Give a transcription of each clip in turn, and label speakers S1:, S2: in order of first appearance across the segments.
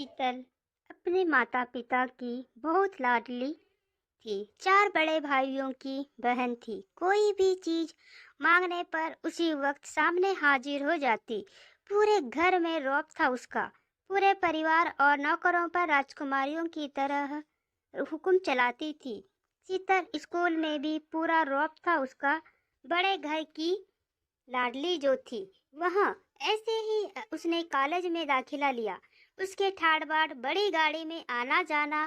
S1: शीतल अपने माता पिता की बहुत लाडली थी। चार बड़े भाइयों की बहन थी। कोई भी चीज मांगने पर उसी वक्त सामने हाजिर हो जाती। पूरे घर में रौब था उसका। पूरे परिवार और नौकरों पर राजकुमारियों की तरह हुक्म चलाती थी। शीतल स्कूल में भी पूरा रौब था उसका। बड़े घर की लाडली जो थी वहाँ ऐसे ही उसने कॉलेज में दाखिला लिया। उसके ठाड़ बाड़ बड़ी गाड़ी में आना जाना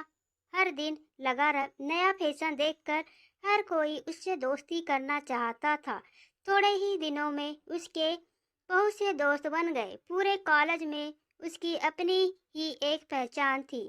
S1: हर दिन लगा नया फैशन देखकर हर कोई उससे दोस्ती करना चाहता था। थोड़े ही दिनों में उसके बहुत से दोस्त बन गए। पूरे कॉलेज में उसकी अपनी ही एक पहचान थी।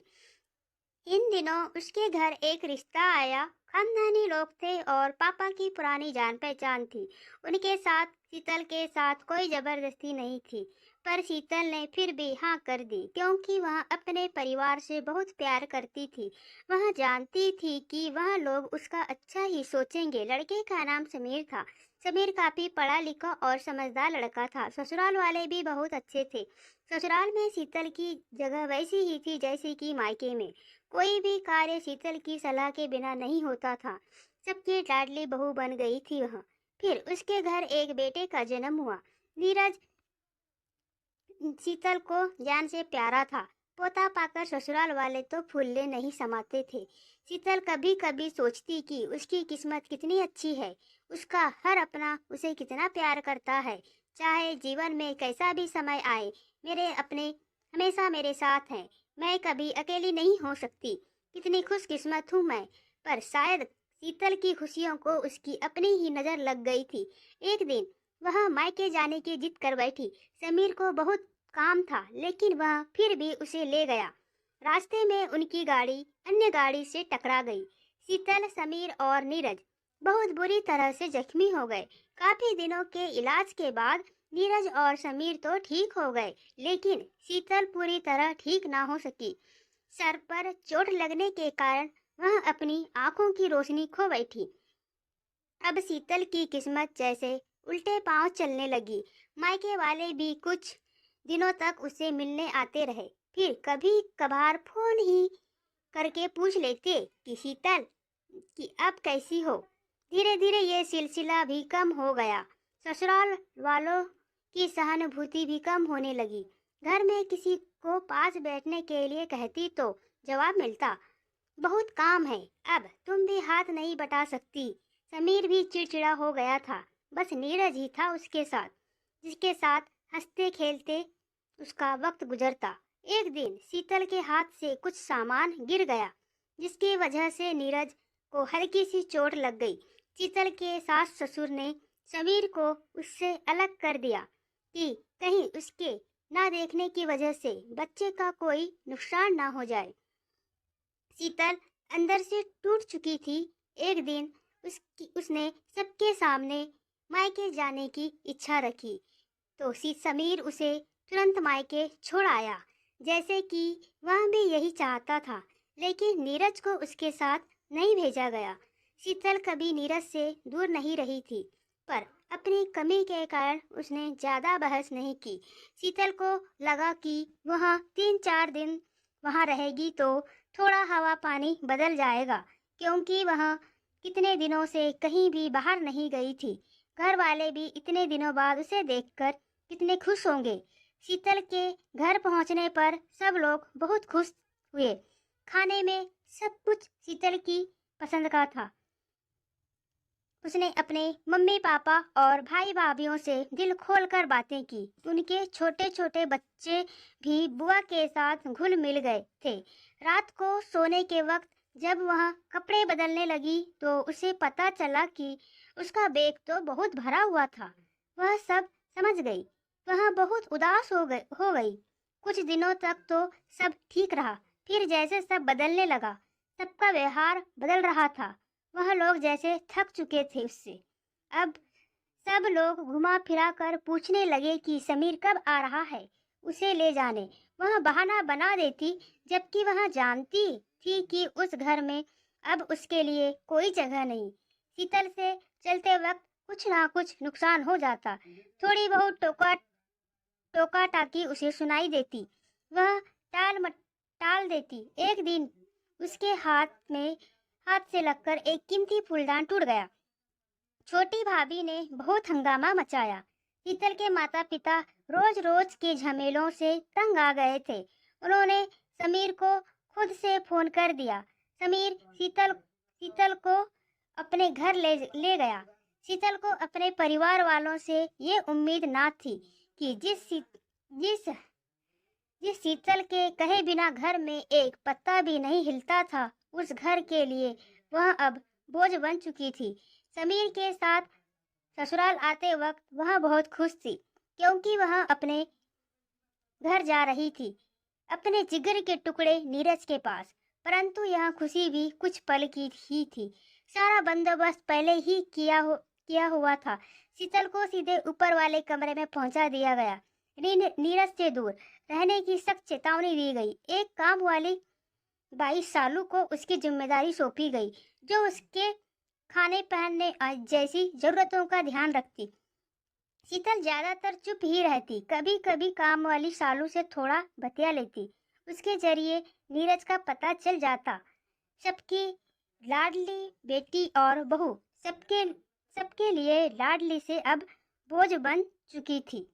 S1: इन दिनों उसके घर एक रिश्ता आया। खानदानी लोग थे और पापा की पुरानी जान पहचान थी। उनके साथ शीतल के साथ कोई जबरदस्ती नहीं थी, पर शीतल ने फिर भी हाँ कर दी क्योंकि वह अपने परिवार से बहुत प्यार करती थी। वह जानती थी कि वह लोग उसका अच्छा ही सोचेंगे। लड़के का नाम समीर था। समीर काफी पढ़ा लिखा और समझदार लड़का था। ससुराल वाले भी बहुत अच्छे थे। ससुराल में शीतल की जगह वैसी ही थी जैसी कि मायके में। कोई भी कार्य शीतल की सलाह के बिना नहीं होता था। सबकी लाडली बहू बन गई थी वह। फिर उसके घर एक बेटे का जन्म हुआ। नीरज शीतल को जान से प्यारा था। पोता पाकर ससुराल वाले तो फूलने नहीं समाते थे। शीतल कभी कभी सोचती कि उसकी किस्मत कितनी अच्छी है। उसका हर अपना उसे कितना प्यार करता है। चाहे जीवन में कैसा भी समय आए, मेरे अपने हमेशा मेरे साथ हैं। मैं कभी अकेली नहीं हो सकती। कितनी खुशकिस्मत हूँ मैं। पर शायद शीतल की खुशियों को उसकी अपनी ही नजर लग गई थी। एक दिन वह मायके जाने की जिद कर बैठी। समीर को बहुत काम था लेकिन वह फिर भी उसे ले गया। रास्ते में उनकी गाड़ी अन्य गाड़ी से टकरा गई। शीतल, समीर और नीरज बहुत बुरी तरह से जख्मी हो गए। काफी दिनों के इलाज के बाद नीरज और समीर तो ठीक हो गए, लेकिन शीतल पूरी तरह ठीक ना हो सकी। सर पर चोट लगने के कारण वह अपनी आंखों की रोशनी खो बैठी। अब शीतल की किस्मत जैसे उल्टे पांव चलने लगी। मायके वाले भी कुछ दिनों तक उसे मिलने आते रहे। फिर कभी कभार फोन ही करके पूछ लेते कि शीतल कि अब कैसी हो। धीरे धीरे ये सिलसिला भी कम हो गया। ससुराल वालों की सहानुभूति भी कम होने लगी। घर में किसी को पास बैठने के लिए कहती तो जवाब मिलता, बहुत काम है, अब तुम भी हाथ नहीं बटा सकती। समीर भी चिड़चिड़ा हो गया था। बस नीरज ही था उसके साथ, जिसके साथ हंसते खेलते उसका वक्त गुजरता। एक दिन शीतल के हाथ से कुछ सामान गिर गया, जिसकी वजह से नीरज को हल्की सी चोट लग गई। शीतल के सास ससुर ने समीर को उससे अलग कर दिया कि कहीं उसके ना देखने की वजह से बच्चे का कोई नुकसान ना हो जाए। शीतल अंदर से टूट चुकी थी। एक दिन उसने सबके सामने मायके जाने की इच्छा रखी तो समीर उसे तुरंत मायके छोड़ आया, जैसे कि वह भी यही चाहता था। लेकिन नीरज को उसके साथ नहीं भेजा गया। शीतल कभी नीरज से दूर नहीं रही थी, पर अपनी कमी के कारण उसने ज्यादा बहस नहीं की। शीतल को लगा कि वह 3-4 दिन वहां रहेगी तो थोड़ा हवा पानी बदल जाएगा, क्योंकि वह कितने दिनों से कहीं भी बाहर नहीं गई थी। घर वाले भी इतने दिनों बाद उसे देखकर कितने खुश होंगे। शीतल के घर पहुंचने पर सब लोग बहुत खुश हुए। खाने में सब कुछ शीतल की पसंद का था। उसने अपने मम्मी पापा और भाई भाभीियों से दिल खोलकर बातें की। उनके छोटे छोटे बच्चे भी बुआ के साथ घुल मिल गए थे। रात को सोने के वक्त जब वह कपड़े बदलने लगी तो उसे पता चला कि उसका बैग तो बहुत भरा हुआ था। वह सब समझ गई। वह बहुत उदास हो गई। कुछ दिनों तक तो सब ठीक रहा, फिर जैसे सब बदलने लगा, सबका व्यवहार बदल रहा था। वह लोग जैसे थक चुके थे उससे। अब सब लोग घुमा फिरा कर पूछने लगे कि समीर कब आ रहा है, उसे ले जाने। वह बहाना बना देती, जबकि वह जानती थी कि उस घर में अब उसके लिए कोई जगह नहीं। शीतल से चलते वक्त कुछ ना कुछ नुकसान हो जाता। थोड़ी बहुत टोका टाकी उसे सुनाई देती। वह टाल देती। एक दिन उसके हाथ से लगकर एक कीमती फूलदान टूट गया। छोटी भाभी ने बहुत हंगामा मचाया। शीतल के माता पिता रोज रोज के झमेलों से तंग आ गए थे। उन्होंने समीर को खुद से फोन कर दिया। समीर शीतल को अपने घर ले गया। शीतल को अपने परिवार वालों से ये उम्मीद ना थी कि जिस जिस शीतल के कहे बिना घर में एक पत्ता भी नहीं हिलता था, उस घर के लिए वह अब बोझ बन चुकी थी। समीर के साथ ससुराल आते वक्त वह बहुत खुश थी, क्योंकि वह अपने घर जा रही थी, अपने जिगर के टुकड़े नीरज के पास। परंतु यह खुशी भी कुछ पल की ही थी। सारा बंदोबस्त पहले ही किया हुआ था। शीतल को सीधे ऊपर वाले कमरे में पहुंचा दिया गया। नीरज से दूर रहने की सख्त चेतावनी दी गई। एक काम वाली बाई सालू को उसकी जिम्मेदारी सौंपी गई, जो उसके खाने पहनने जैसी जरूरतों का ध्यान रखती। शीतल ज्यादातर चुप ही रहती, कभी कभी काम वाली सालू से थोड़ा बतिया लेती। उसके जरिए नीरज का पता चल जाता। सबकी लाडली बेटी और बहू सबके लिए लाडली से अब बोझ बन चुकी थी।